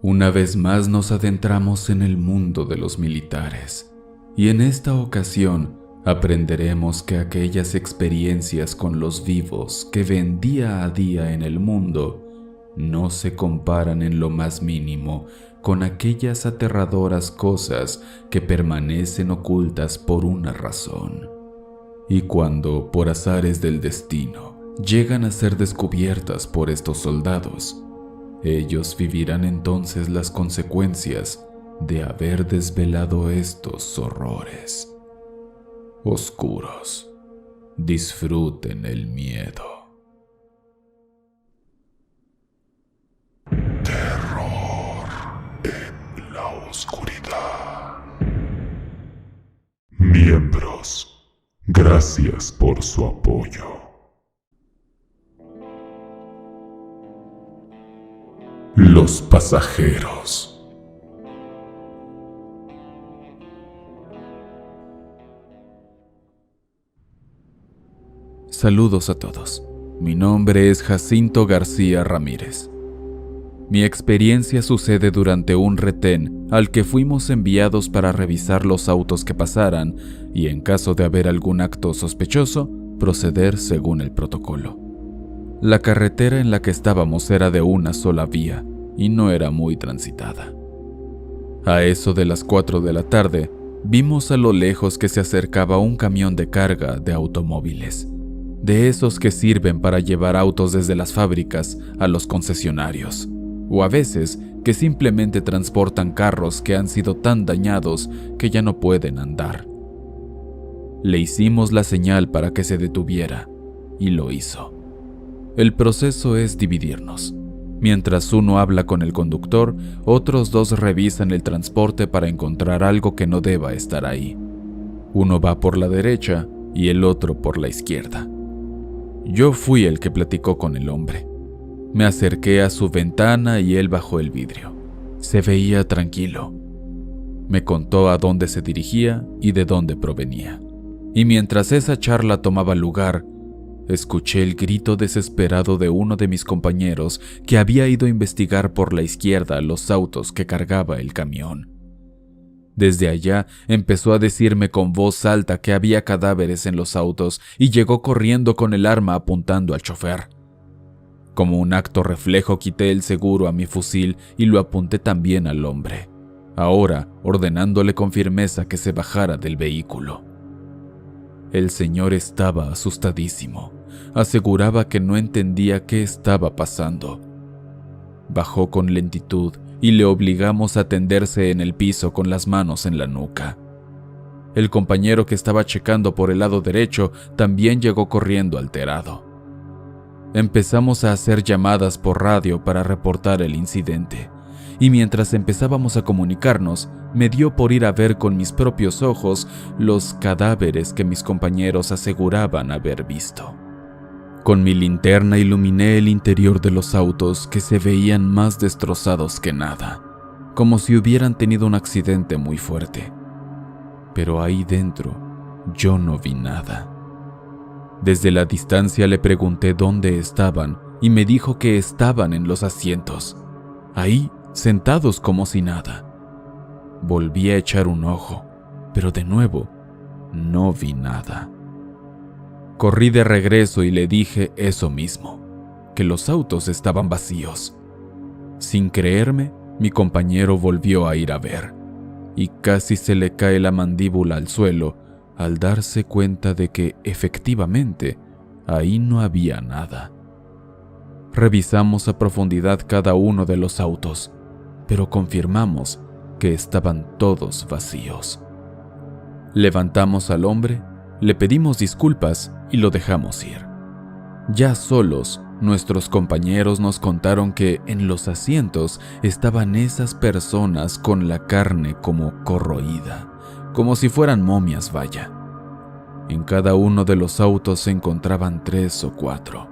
Una vez más nos adentramos en el mundo de los militares, y en esta ocasión aprenderemos que aquellas experiencias con los vivos que ven día a día en el mundo no se comparan en lo más mínimo con aquellas aterradoras cosas que permanecen ocultas por una razón. Y cuando, por azares del destino, llegan a ser descubiertas por estos soldados, ellos vivirán entonces las consecuencias de haber desvelado estos horrores oscuros. Disfruten el miedo. Terror en la oscuridad. Miembros, gracias por su apoyo. Los pasajeros. Saludos a todos. Mi nombre es Jacinto García Ramírez. Mi experiencia sucede durante un retén al que fuimos enviados para revisar los autos que pasaran y, en caso de haber algún acto sospechoso, proceder según el protocolo. La carretera en la que estábamos era de una sola vía y no era muy transitada. A eso de las 4 de la tarde, vimos a lo lejos que se acercaba un camión de carga de automóviles, de esos que sirven para llevar autos desde las fábricas a los concesionarios, o a veces que simplemente transportan carros que han sido tan dañados que ya no pueden andar. Le hicimos la señal para que se detuviera, y lo hizo. El proceso es dividirnos. Mientras uno habla con el conductor, otros dos revisan el transporte para encontrar algo que no deba estar ahí. Uno va por la derecha y el otro por la izquierda. Yo fui el que platicó con el hombre. Me acerqué a su ventana y él bajó el vidrio. Se veía tranquilo. Me contó a dónde se dirigía y de dónde provenía. Y mientras esa charla tomaba lugar, escuché el grito desesperado de uno de mis compañeros que había ido a investigar por la izquierda los autos que cargaba el camión. Desde allá empezó a decirme con voz alta que había cadáveres en los autos y llegó corriendo con el arma apuntando al chofer. Como un acto reflejo quité el seguro a mi fusil y lo apunté también al hombre, ahora ordenándole con firmeza que se bajara del vehículo. El señor estaba asustadísimo. Aseguraba que no entendía qué estaba pasando. Bajó con lentitud y le obligamos a tenderse en el piso con las manos en la nuca. El compañero que estaba checando por el lado derecho también llegó corriendo alterado. Empezamos a hacer llamadas por radio para reportar el incidente, y mientras empezábamos a comunicarnos, me dio por ir a ver con mis propios ojos los cadáveres que mis compañeros aseguraban haber visto. Con mi linterna iluminé el interior de los autos que se veían más destrozados que nada, como si hubieran tenido un accidente muy fuerte. Pero ahí dentro yo no vi nada. Desde la distancia le pregunté dónde estaban y me dijo que estaban en los asientos, ahí sentados como si nada. Volví a echar un ojo, pero de nuevo no vi nada. Corrí de regreso y le dije eso mismo, que los autos estaban vacíos. Sin creerme, mi compañero volvió a ir a ver, y casi se le cae la mandíbula al suelo al darse cuenta de que, efectivamente, ahí no había nada. Revisamos a profundidad cada uno de los autos, pero confirmamos que estaban todos vacíos. Levantamos al hombre, le pedimos disculpas y lo dejamos ir. Ya solos, nuestros compañeros nos contaron que en los asientos estaban esas personas con la carne como corroída, como si fueran momias, vaya. En cada uno de los autos se encontraban 3 o 4,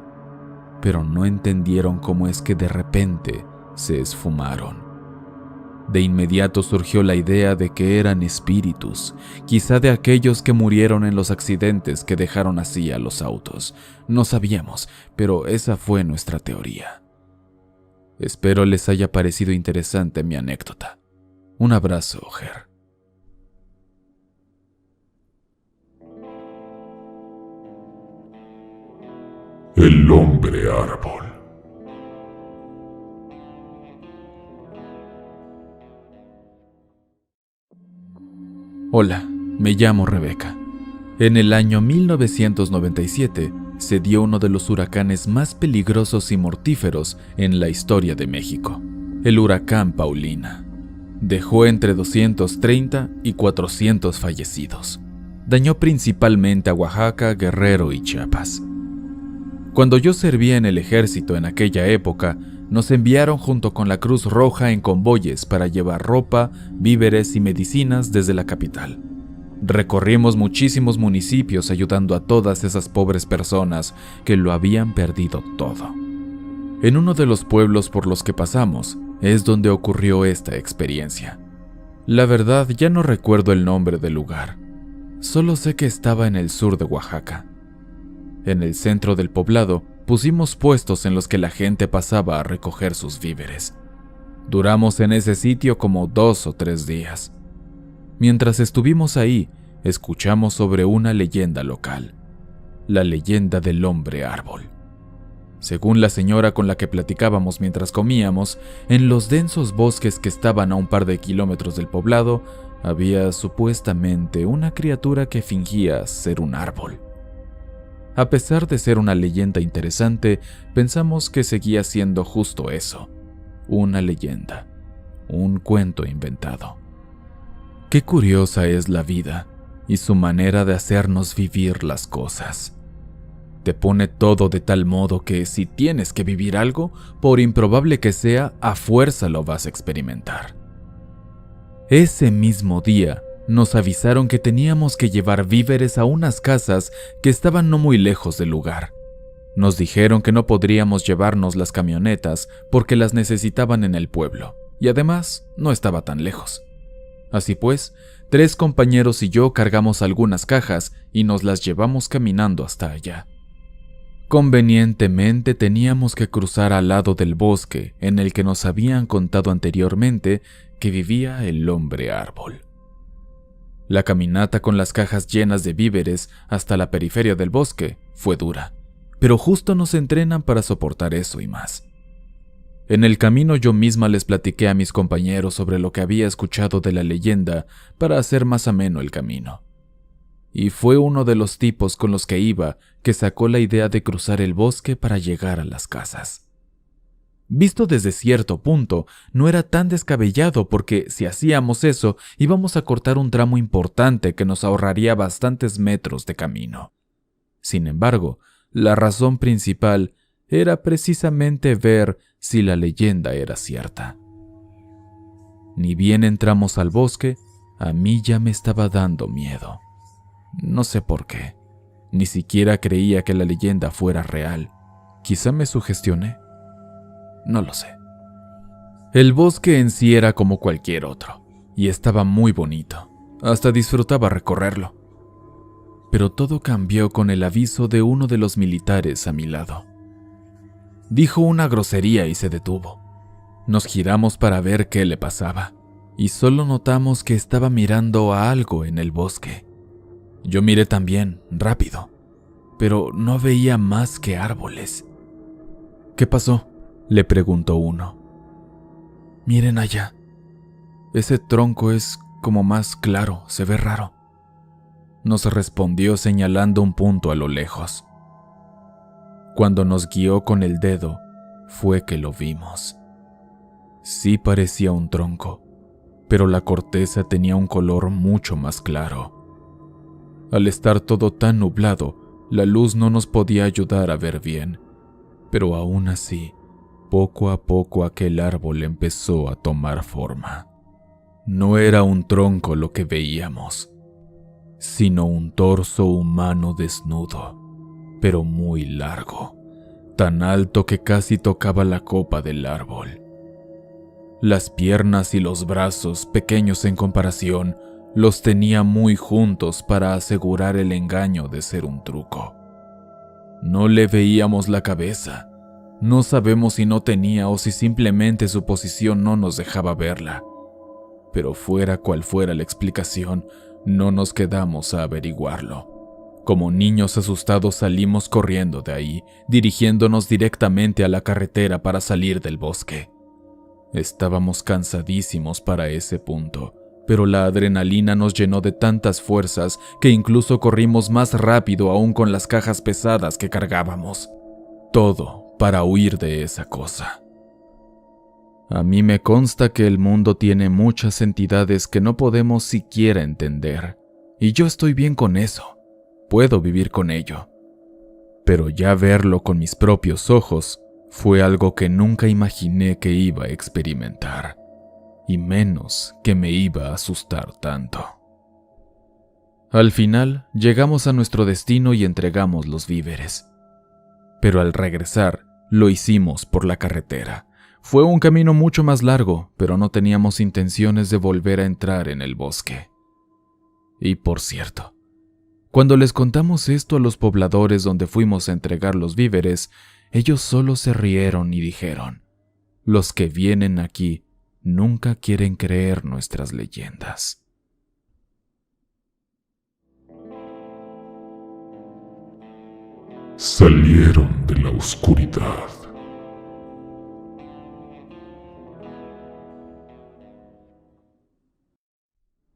pero no entendieron cómo es que de repente se esfumaron. De inmediato surgió la idea de que eran espíritus, quizá de aquellos que murieron en los accidentes que dejaron así a los autos. No sabíamos, pero esa fue nuestra teoría. Espero les haya parecido interesante mi anécdota. Un abrazo, Ger. El hombre árbol. Hola, me llamo Rebeca. En el año 1997 se dio uno de los huracanes más peligrosos y mortíferos en la historia de México, el huracán Paulina. Dejó entre 230 y 400 fallecidos. Dañó principalmente a Oaxaca, Guerrero y Chiapas. Cuando yo servía en el ejército en aquella época, nos enviaron junto con la Cruz Roja en convoyes para llevar ropa, víveres y medicinas desde la capital. Recorrimos muchísimos municipios ayudando a todas esas pobres personas que lo habían perdido todo. En uno de los pueblos por los que pasamos es donde ocurrió esta experiencia. La verdad ya no recuerdo el nombre del lugar, solo sé que estaba en el sur de Oaxaca. En el centro del poblado pusimos puestos en los que la gente pasaba a recoger sus víveres. Duramos en ese sitio como 2 o 3 días. Mientras estuvimos ahí, escuchamos sobre una leyenda local, la leyenda del hombre árbol. Según la señora con la que platicábamos mientras comíamos, en los densos bosques que estaban a un par de kilómetros del poblado, había supuestamente una criatura que fingía ser un árbol. A pesar de ser una leyenda interesante, pensamos que seguía siendo justo eso, una leyenda, un cuento inventado. Qué curiosa es la vida y su manera de hacernos vivir las cosas. Te pone todo de tal modo que si tienes que vivir algo, por improbable que sea, a fuerza lo vas a experimentar. Ese mismo día, nos avisaron que teníamos que llevar víveres a unas casas que estaban no muy lejos del lugar. Nos dijeron que no podríamos llevarnos las camionetas porque las necesitaban en el pueblo, y además no estaba tan lejos. Así pues, 3 compañeros y yo cargamos algunas cajas y nos las llevamos caminando hasta allá. Convenientemente teníamos que cruzar al lado del bosque en el que nos habían contado anteriormente que vivía el hombre árbol. La caminata con las cajas llenas de víveres hasta la periferia del bosque fue dura, pero justo nos entrenan para soportar eso y más. En el camino yo misma les platiqué a mis compañeros sobre lo que había escuchado de la leyenda para hacer más ameno el camino. Y fue uno de los tipos con los que iba que sacó la idea de cruzar el bosque para llegar a las casas. Visto desde cierto punto, no era tan descabellado porque si hacíamos eso, íbamos a cortar un tramo importante que nos ahorraría bastantes metros de camino. Sin embargo, la razón principal era precisamente ver si la leyenda era cierta. Ni bien entramos al bosque, a mí ya me estaba dando miedo. No sé por qué. Ni siquiera creía que la leyenda fuera real. Quizá me sugestioné. No lo sé. El bosque en sí era como cualquier otro, y estaba muy bonito. Hasta disfrutaba recorrerlo. Pero todo cambió con el aviso de uno de los militares a mi lado. Dijo una grosería y se detuvo. Nos giramos para ver qué le pasaba, y solo notamos que estaba mirando a algo en el bosque. Yo miré también, rápido, pero no veía más que árboles. ¿Qué pasó?, le preguntó uno. Miren allá. Ese tronco es como más claro, se ve raro. Nos respondió señalando un punto a lo lejos. Cuando nos guió con el dedo, fue que lo vimos. Sí parecía un tronco, pero la corteza tenía un color mucho más claro. Al estar todo tan nublado, la luz no nos podía ayudar a ver bien, pero aún así, poco a poco aquel árbol empezó a tomar forma. No era un tronco lo que veíamos, sino un torso humano desnudo, pero muy largo, tan alto que casi tocaba la copa del árbol. Las piernas y los brazos, pequeños en comparación, los tenía muy juntos para asegurar el engaño de ser un truco. No le veíamos la cabeza, No sabemos si no tenía o si simplemente su posición no nos dejaba verla. Pero fuera cual fuera la explicación, no nos quedamos a averiguarlo. Como niños asustados salimos corriendo de ahí, dirigiéndonos directamente a la carretera para salir del bosque. Estábamos cansadísimos para ese punto, pero la adrenalina nos llenó de tantas fuerzas que incluso corrimos más rápido aún con las cajas pesadas que cargábamos. Todo para huir de esa cosa. A mí me consta que el mundo tiene muchas entidades que no podemos siquiera entender, y yo estoy bien con eso. Puedo vivir con ello. Pero ya verlo con mis propios ojos fue algo que nunca imaginé que iba a experimentar, y menos que me iba a asustar tanto. Al final, llegamos a nuestro destino y entregamos los víveres. Pero al regresar, lo hicimos por la carretera. Fue un camino mucho más largo, pero no teníamos intenciones de volver a entrar en el bosque. Y por cierto, cuando les contamos esto a los pobladores donde fuimos a entregar los víveres, ellos solo se rieron y dijeron: los que vienen aquí nunca quieren creer nuestras leyendas. Salieron de la oscuridad.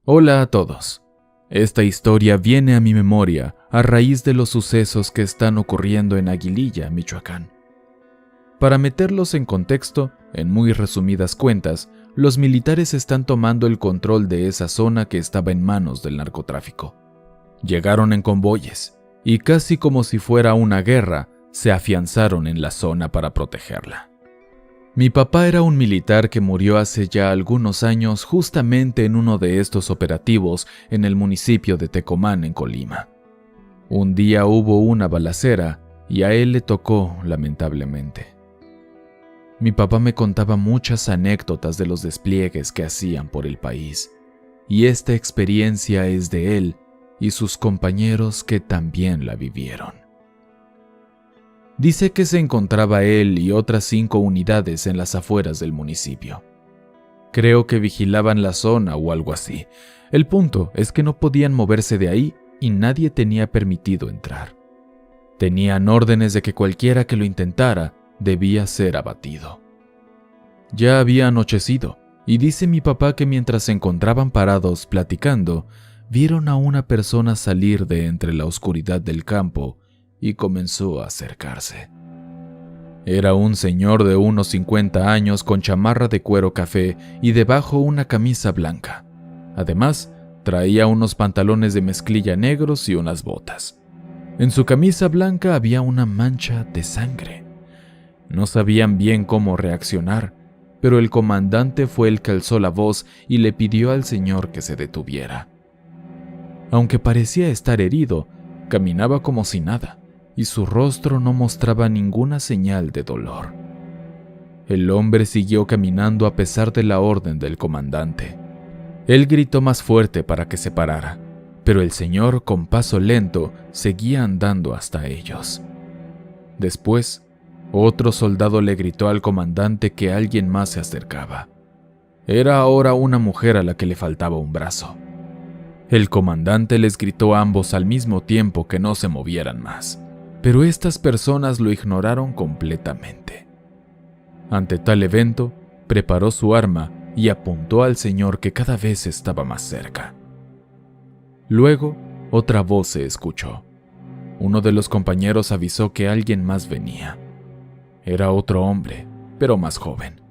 Hola a todos. Esta historia viene a mi memoria a raíz de los sucesos que están ocurriendo en Aguililla, Michoacán. Para meterlos en contexto, en muy resumidas cuentas, los militares están tomando el control de esa zona que estaba en manos del narcotráfico. Llegaron en convoyes, y casi como si fuera una guerra, se afianzaron en la zona para protegerla. Mi papá era un militar que murió hace ya algunos años justamente en uno de estos operativos en el municipio de Tecomán, en Colima. Un día hubo una balacera y a él le tocó, lamentablemente. Mi papá me contaba muchas anécdotas de los despliegues que hacían por el país, y esta experiencia es de él y sus compañeros que también la vivieron. Dice que se encontraba él y otras 5 unidades en las afueras del municipio. Creo que vigilaban la zona o algo así. El punto es que no podían moverse de ahí y nadie tenía permitido entrar. Tenían órdenes de que cualquiera que lo intentara debía ser abatido. Ya había anochecido, y dice mi papá que mientras se encontraban parados platicando, vieron a una persona salir de entre la oscuridad del campo y comenzó a acercarse. Era un señor de unos 50 años con chamarra de cuero café y debajo una camisa blanca. Además, traía unos pantalones de mezclilla negros y unas botas. En su camisa blanca había una mancha de sangre. No sabían bien cómo reaccionar, pero el comandante fue el que alzó la voz y le pidió al señor que se detuviera. Aunque parecía estar herido, caminaba como si nada, y su rostro no mostraba ninguna señal de dolor. El hombre siguió caminando a pesar de la orden del comandante. Él gritó más fuerte para que se parara, pero el señor, con paso lento, seguía andando hasta ellos. Después, otro soldado le gritó al comandante que alguien más se acercaba. Era ahora una mujer a la que le faltaba un brazo. El comandante les gritó a ambos al mismo tiempo que no se movieran más, pero estas personas lo ignoraron completamente. Ante tal evento, preparó su arma y apuntó al señor que cada vez estaba más cerca. Luego, otra voz se escuchó. Uno de los compañeros avisó que alguien más venía. Era otro hombre, pero más joven.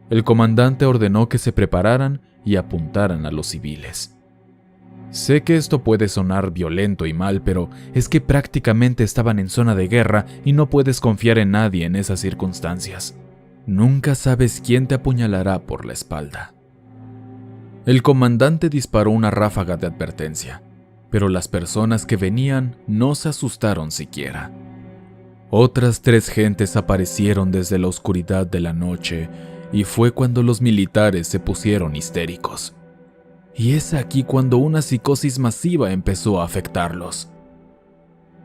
El comandante ordenó que se prepararan y apuntaran a los civiles. Sé que esto puede sonar violento y mal, pero es que prácticamente estaban en zona de guerra y no puedes confiar en nadie en esas circunstancias. Nunca sabes quién te apuñalará por la espalda. El comandante disparó una ráfaga de advertencia, pero las personas que venían no se asustaron siquiera. Otras 3 gentes aparecieron desde la oscuridad de la noche y fue cuando los militares se pusieron histéricos. Y es aquí cuando una psicosis masiva empezó a afectarlos.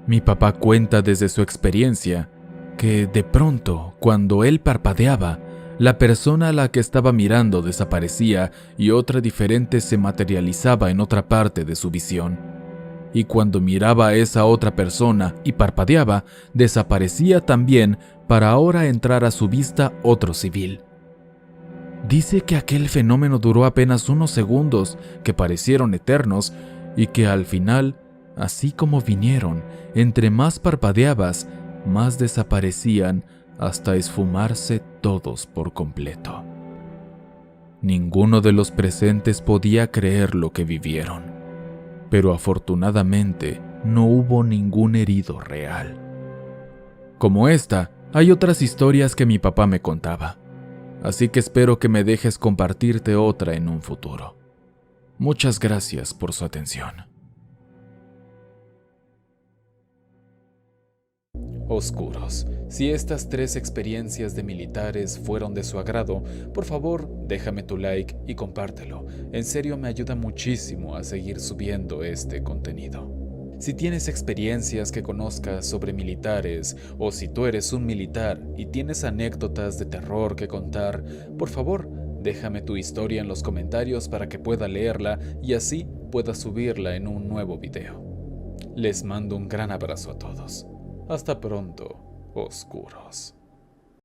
Mi papá cuenta desde su experiencia que de pronto, cuando él parpadeaba, la persona a la que estaba mirando desaparecía y otra diferente se materializaba en otra parte de su visión. Y cuando miraba a esa otra persona y parpadeaba, desaparecía también para ahora entrar a su vista otro civil. Dice que aquel fenómeno duró apenas unos segundos que parecieron eternos y que al final, así como vinieron, entre más parpadeabas, más desaparecían hasta esfumarse todos por completo. Ninguno de los presentes podía creer lo que vivieron, pero afortunadamente no hubo ningún herido real. Como esta, hay otras historias que mi papá me contaba, así que espero que me dejes compartirte otra en un futuro. Muchas gracias por su atención. Oscuros. Si estas 3 experiencias de militares fueron de su agrado, por favor, déjame tu like y compártelo. En serio me ayuda muchísimo a seguir subiendo este contenido. Si tienes experiencias que conozcas sobre militares, o si tú eres un militar y tienes anécdotas de terror que contar, por favor, déjame tu historia en los comentarios para que pueda leerla y así pueda subirla en un nuevo video. Les mando un gran abrazo a todos. Hasta pronto, oscuros.